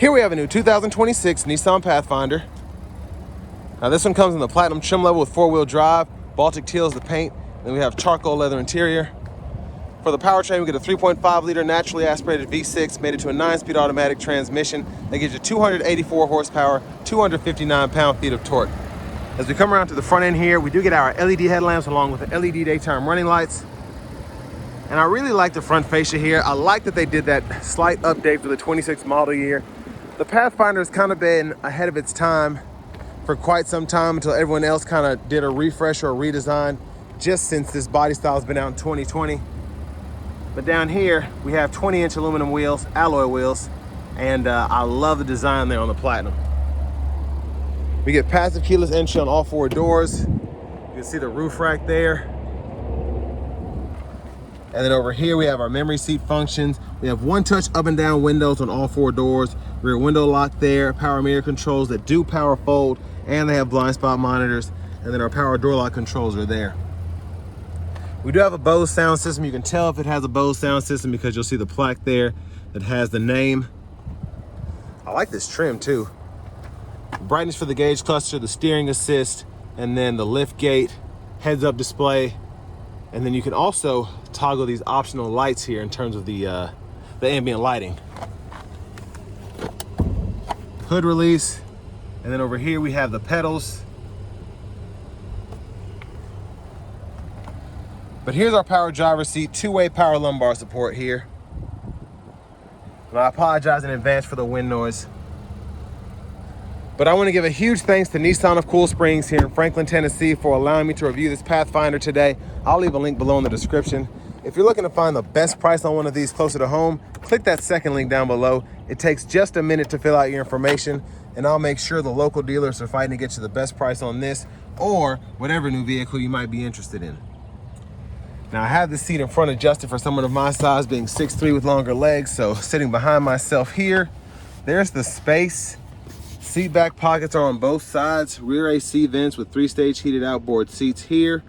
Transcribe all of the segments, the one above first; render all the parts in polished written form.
Here we have a new 2026 Nissan Pathfinder. Now this one comes in the platinum trim level with 4-wheel drive. Baltic teal is the paint. Then we have charcoal leather interior. For the powertrain, we get a 3.5 liter naturally aspirated V6 made into a 9-speed automatic transmission that gives you 284 horsepower, 259 pound-feet of torque. As we come around to the front end here, we do get our LED headlamps along with the LED daytime running lights. And I really like the front fascia here. I like that they did that slight update for the 26 model year. The Pathfinder has kind of been ahead of its time for quite some time until everyone else kind of did a refresh or a redesign just since this body style has been out in 2020. But down here, we have 20-inch aluminum wheels, alloy wheels, and I love the design there on the Platinum. We get passive keyless entry on all 4 doors. You can see the roof rack there. And then over here, we have our memory seat functions. We have one-touch up and down windows on all 4 doors, rear window lock there, power mirror controls that do power fold, and they have blind spot monitors, and then our power door lock controls are there. We do have a Bose sound system. You can tell if it has a Bose sound system because you'll see the plaque there that has the name. I like this trim too. Brightness for the gauge cluster, the steering assist, and then the lift gate, heads up display. And then you can also toggle these optional lights here in terms of the ambient lighting. Hood release. And then over here we have the pedals. But here's our power driver's seat, 2-way power lumbar support here. And I apologize in advance for the wind noise. But I want to give a huge thanks to Nissan of Cool Springs here in Franklin, Tennessee for allowing me to review this Pathfinder today. I'll leave a link below in the description. If you're looking to find the best price on one of these closer to home, click that second link down below. It takes just a minute to fill out your information, and I'll make sure the local dealers are fighting to get you the best price on this or whatever new vehicle you might be interested in. Now I have the seat in front adjusted for someone of my size, being 6'3" with longer legs, so sitting behind myself here, there's the space. Seat back pockets are on both sides, rear AC vents with 3-stage heated outboard seats here,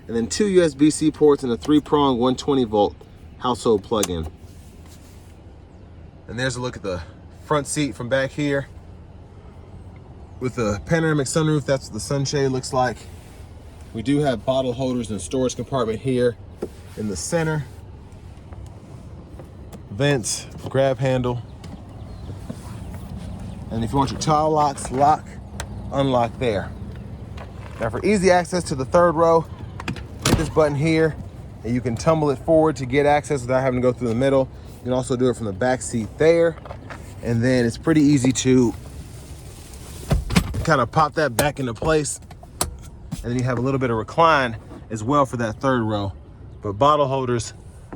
and then 2 USB-C ports and a 3-prong 120-volt household plug-in. And there's a look at the front seat from back here. With the panoramic sunroof, that's what the sunshade looks like. We do have bottle holders and storage compartment here in the center. Vents, grab handle. And if you want your tile locks, lock, unlock there. Now for easy access to the 3rd row, hit this button here and you can tumble it forward to get access without having to go through the middle. You can also do it from the back seat there. And then it's pretty easy to kind of pop that back into place. And then you have a little bit of recline as well for that 3rd row. But bottle holders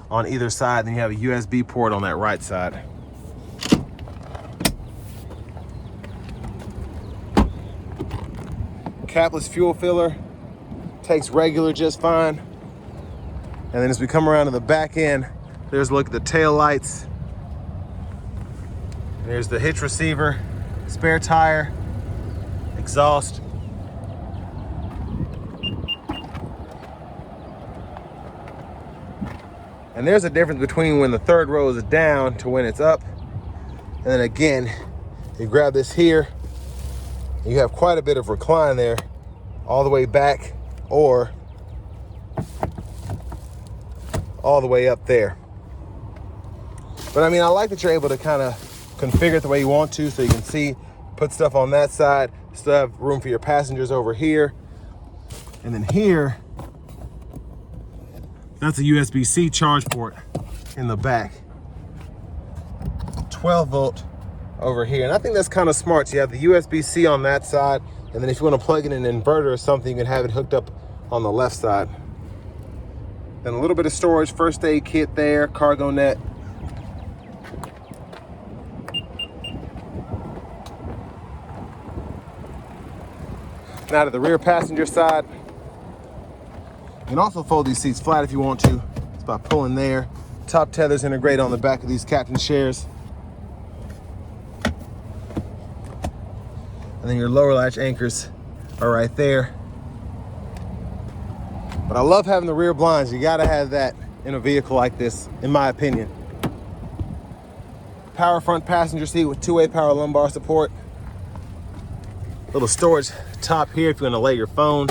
on either side, then you have a USB port on that right side. Capless fuel filler, takes regular just fine. And then as we come around to the back end, there's a look at the tail lights. There's the hitch receiver, spare tire, exhaust. And there's a difference between when the 3rd row is down to when it's up. And then again, you grab this here, you have quite a bit of recline there, all the way back or all the way up there. But I mean, I like that you're able to kind of configure it the way you want to, so you can see, put stuff on that side, still have room for your passengers over here. And then here, that's a USB-C charge port in the back. 12-volt over here. And I think that's kind of smart. So you have the USB-C on that side, and then if you want to plug in an inverter or something, you can have it hooked up on the left side. Then a little bit of storage, first aid kit there, cargo net. Now to the rear passenger side. You can also fold these seats flat if you want to. It's by pulling there. Top tethers integrate on the back of these captain's chairs. And then your lower latch anchors are right there. But I love having the rear blinds. You gotta have that in a vehicle like this, in my opinion. power front passenger seat with two-way power lumbar support. Little storage top here if you're gonna lay your phone.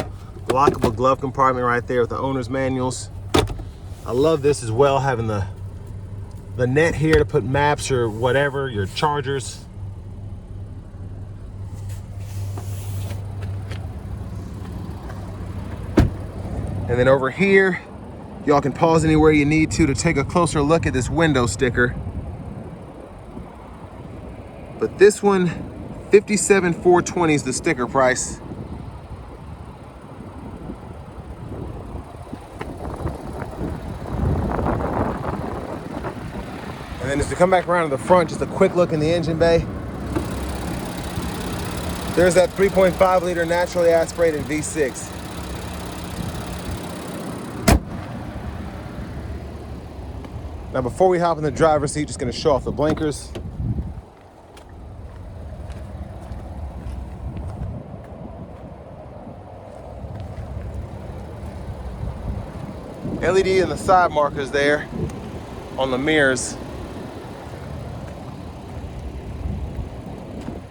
Lockable glove compartment right there with the owner's manuals. I love this as well, having the net here to put maps or whatever, your chargers. And then over here, y'all can pause anywhere you need to take a closer look at this window sticker. But this one, $57,420 is the sticker price. And then just to come back around to the front, just a quick look in the engine bay. There's that 3.5 liter naturally aspirated V6. Now before we hop in the driver's seat, just gonna show off the blinkers. LED and the side markers there on the mirrors.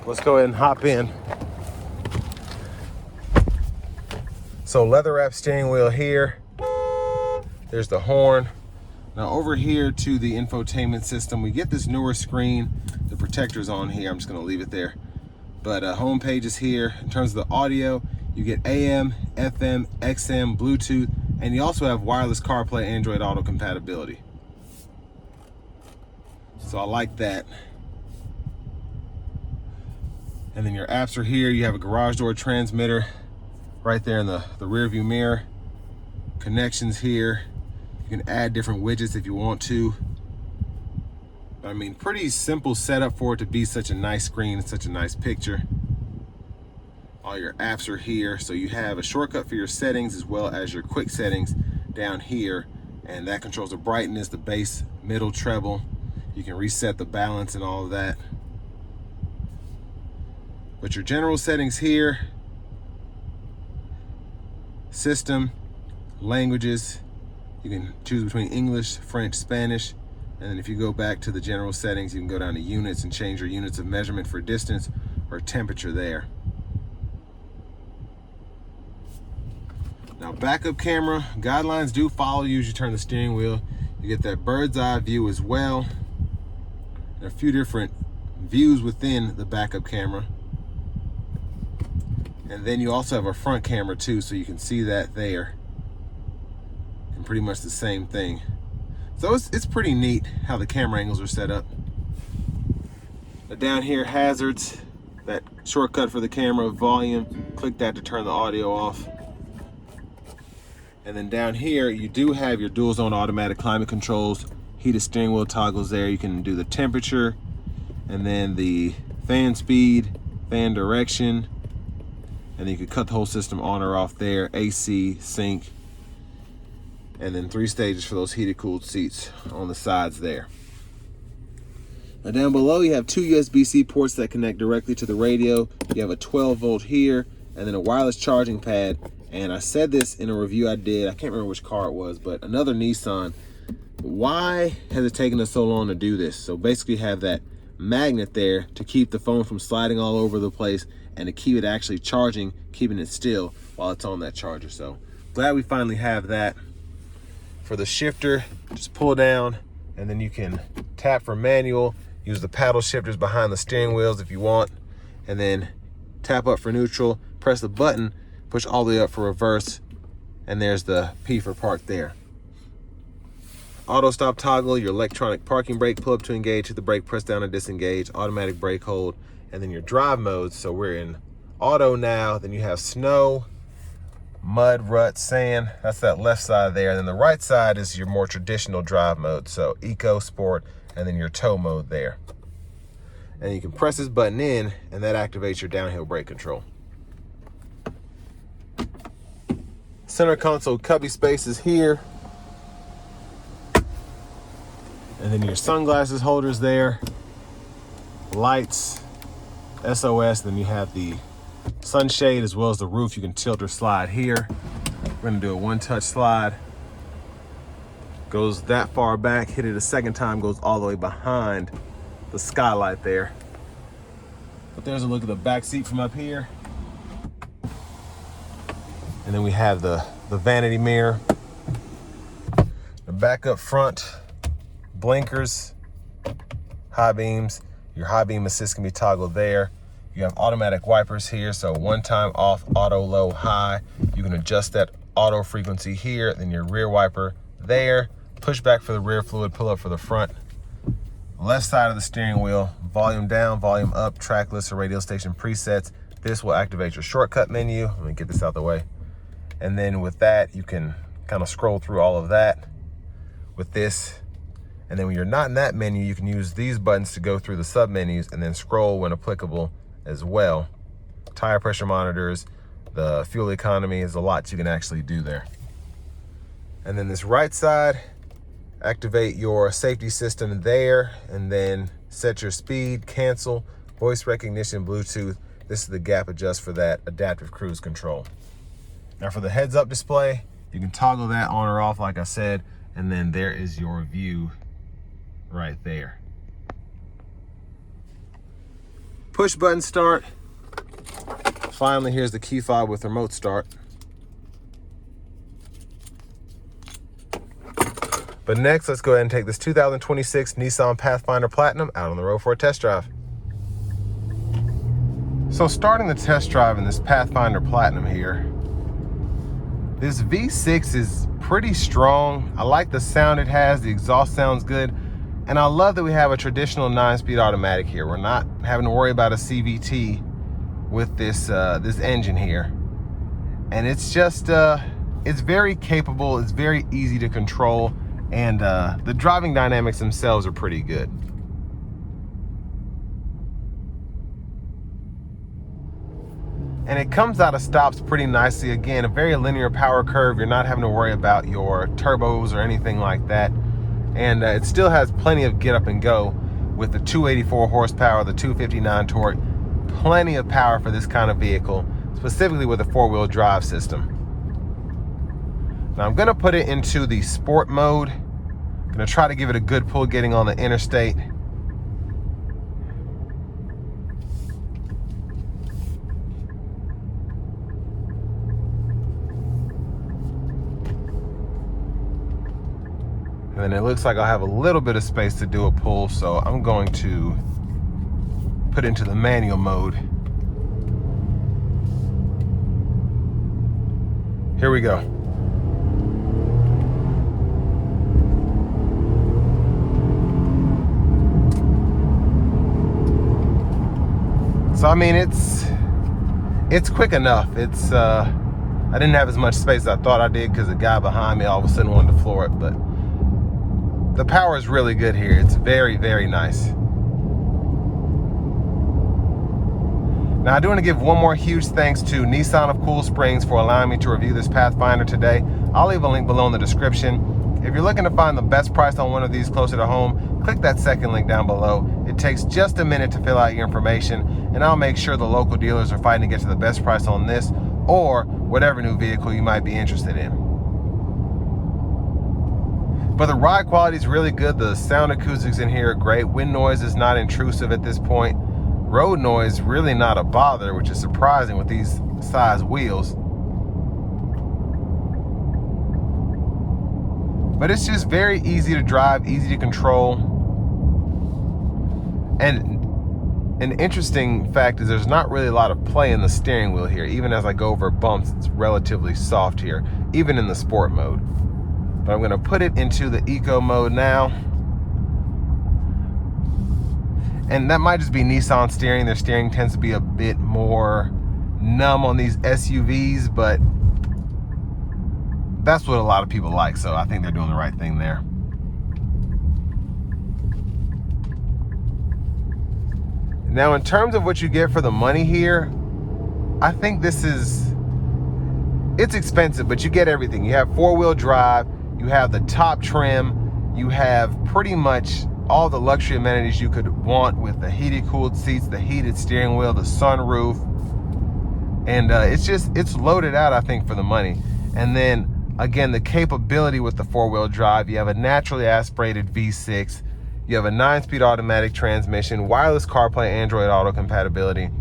Let's go ahead and hop in. So leather wrap steering wheel here. There's the horn. Now over here to the infotainment system, we get this newer screen. The protector's on here, I'm just gonna leave it there. But home page is here. In terms of the audio, you get AM, FM, XM, Bluetooth, and you also have wireless CarPlay, Android Auto compatibility. So I like that. And then your apps are here. You have a garage door transmitter right there in the rear view mirror. Connections here. You can add different widgets if you want to. I mean, pretty simple setup for it to be such a nice screen and such a nice picture. All your apps are here. So you have a shortcut for your settings as well as your quick settings down here. And that controls the brightness, the bass, middle, treble. You can reset the balance and all of that. But your general settings here, system, languages, you can choose between English, French, Spanish, and then if you go back to the general settings, you can go down to units and change your units of measurement for distance or temperature there. Now backup camera, guidelines do follow you as you turn the steering wheel. You get that bird's eye view as well. There are a few different views within the backup camera. And then you also have a front camera too, so you can see that there. And pretty much the same thing. So it's pretty neat how the camera angles are set up. But down here, hazards, that shortcut for the camera, volume, click that to turn the audio off. And then down here, you do have your dual zone automatic climate controls, heated steering wheel toggles there. You can do the temperature, and then the fan speed, fan direction, and then you can cut the whole system on or off there, AC, sync, and then 3 stages for those heated cooled seats on the sides there. Now down below you have 2 USB-C ports that connect directly to the radio. You have a 12 volt here, and then a wireless charging pad. And I said this in a review I did, I can't remember which car it was, but another Nissan. Why has it taken us so long to do this? So basically you have that magnet there to keep the phone from sliding all over the place and to keep it actually charging, keeping it still while it's on that charger. So glad we finally have that. For the shifter, just pull down and then you can tap for manual, use the paddle shifters behind the steering wheels if you want, and then tap up for neutral, press the button, push all the way up for reverse, and there's the P for park there. Auto stop toggle, your electronic parking brake, pull up to engage, hit the brake, press down to disengage, automatic brake hold, and then your drive modes. So we're in auto now, then you have snow, mud, rut, sand. That's that left side there. And then the right side is your more traditional drive mode. So eco, sport, and then your tow mode there. And you can press this button in and that activates your downhill brake control. Center console cubby space is here. And then your sunglasses holders there, lights, SOS, then you have the sunshade as well as the roof. You can tilt or slide here. We're gonna do a one-touch slide. Goes that far back, hit it a second time, goes all the way behind the skylight there. But there's a look at the back seat from up here. And then we have the vanity mirror. The back up front, blinkers, high beams. Your high beam assist can be toggled there. You have automatic wipers here, so one time off, auto, low, high. You can adjust that auto frequency here, then your rear wiper there. Push back for the rear fluid, pull up for the front. Left side of the steering wheel, volume down, volume up, track list or radio station presets. This will activate your shortcut menu. Let me get this out the way. And then with that, you can kind of scroll through all of that with this. And then when you're not in that menu, you can use these buttons to go through the sub menus and then scroll when applicable as well. Tire pressure monitors, the fuel economy, is a lot you can actually do there. And then this right side, activate your safety system there, and then set your speed, cancel, voice recognition, Bluetooth. This is the gap adjust for that adaptive cruise control. Now for the heads up display, you can toggle that on or off like I said, and then there is your view right there. Push button start. Finally, here's the key fob with remote start. But next, let's go ahead and take this 2026 Nissan Pathfinder Platinum out on the road for a test drive. So starting the test drive in this Pathfinder Platinum here, this V6 is pretty strong. I like the sound it has. The exhaust sounds good. And I love that we have a traditional 9-speed automatic here. We're not having to worry about a CVT with this this engine here. And it's just, it's very capable. It's very easy to control. And the driving dynamics themselves are pretty good. And it comes out of stops pretty nicely. Again, a very linear power curve. You're not having to worry about your turbos or anything like that. And it still has plenty of get up and go with the 284 horsepower, the 259 torque. Plenty of power for this kind of vehicle, specifically with a 4-wheel drive system. Now I'm gonna put it into the sport mode. I'm gonna try to give it a good pull getting on the interstate. And then it looks like I'll have a little bit of space to do a pull, so I'm going to put into the manual mode. Here we go. So I mean, it's quick enough. It's I didn't have as much space as I thought I did because the guy behind me all of a sudden wanted to floor it, but the power is really good here. It's very, very nice. Now I do want to give one more huge thanks to Nissan of Cool Springs for allowing me to review this Pathfinder today. I'll leave a link below in the description. If you're looking to find the best price on one of these closer to home, click that second link down below. It takes just a minute to fill out your information, and I'll make sure the local dealers are fighting to get to the best price on this or whatever new vehicle you might be interested in. But the ride quality is really good. The sound acoustics in here are great. Wind noise is not intrusive at this point. Road noise really not a bother, which is surprising with these size wheels. But it's just very easy to drive, easy to control. And an interesting fact is there's not really a lot of play in the steering wheel here. Even as I go over bumps, it's relatively soft here, even in the sport mode. But I'm gonna put it into the eco mode now. And that might just be Nissan steering. Their steering tends to be a bit more numb on these SUVs, but that's what a lot of people like, so I think they're doing the right thing there. Now, in terms of what you get for the money here, I think it's expensive, but you get everything. You have 4-wheel drive, you have the top trim, you have pretty much all the luxury amenities you could want with the heated cooled seats, the heated steering wheel, the sunroof, and it's loaded out, I think, for the money. And then again, the capability with the 4-wheel drive, you have a naturally aspirated V6, You have a 9-speed automatic transmission, wireless CarPlay, Android Auto compatibility.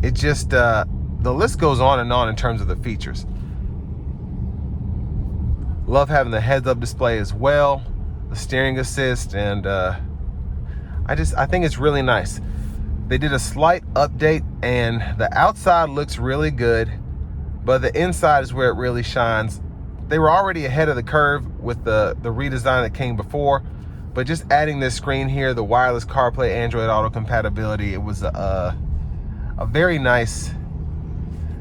It just, the list goes on in terms of the features. Love having the heads-up display as well, the steering assist, and I think it's really nice. They did a slight update, and the outside looks really good, but the inside is where it really shines. They were already ahead of the curve with the redesign that came before, but just adding this screen here, the wireless CarPlay, Android Auto compatibility, it was a very nice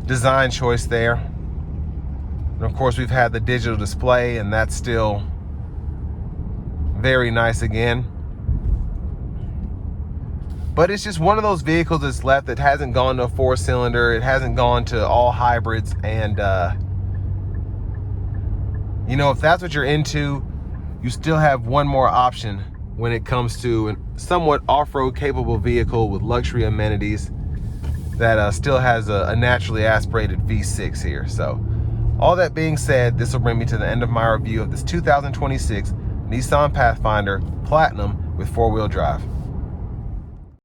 design choice there. And of course, we've had the digital display, and that's still very nice again. But it's just one of those vehicles that's left that hasn't gone to a 4-cylinder. It hasn't gone to all hybrids. And, you know, if that's what you're into, you still have one more option when it comes to a somewhat off-road capable vehicle with luxury amenities that still has a naturally aspirated V6 here. So all that being said, this will bring me to the end of my review of this 2026 Nissan Pathfinder Platinum with 4-wheel drive.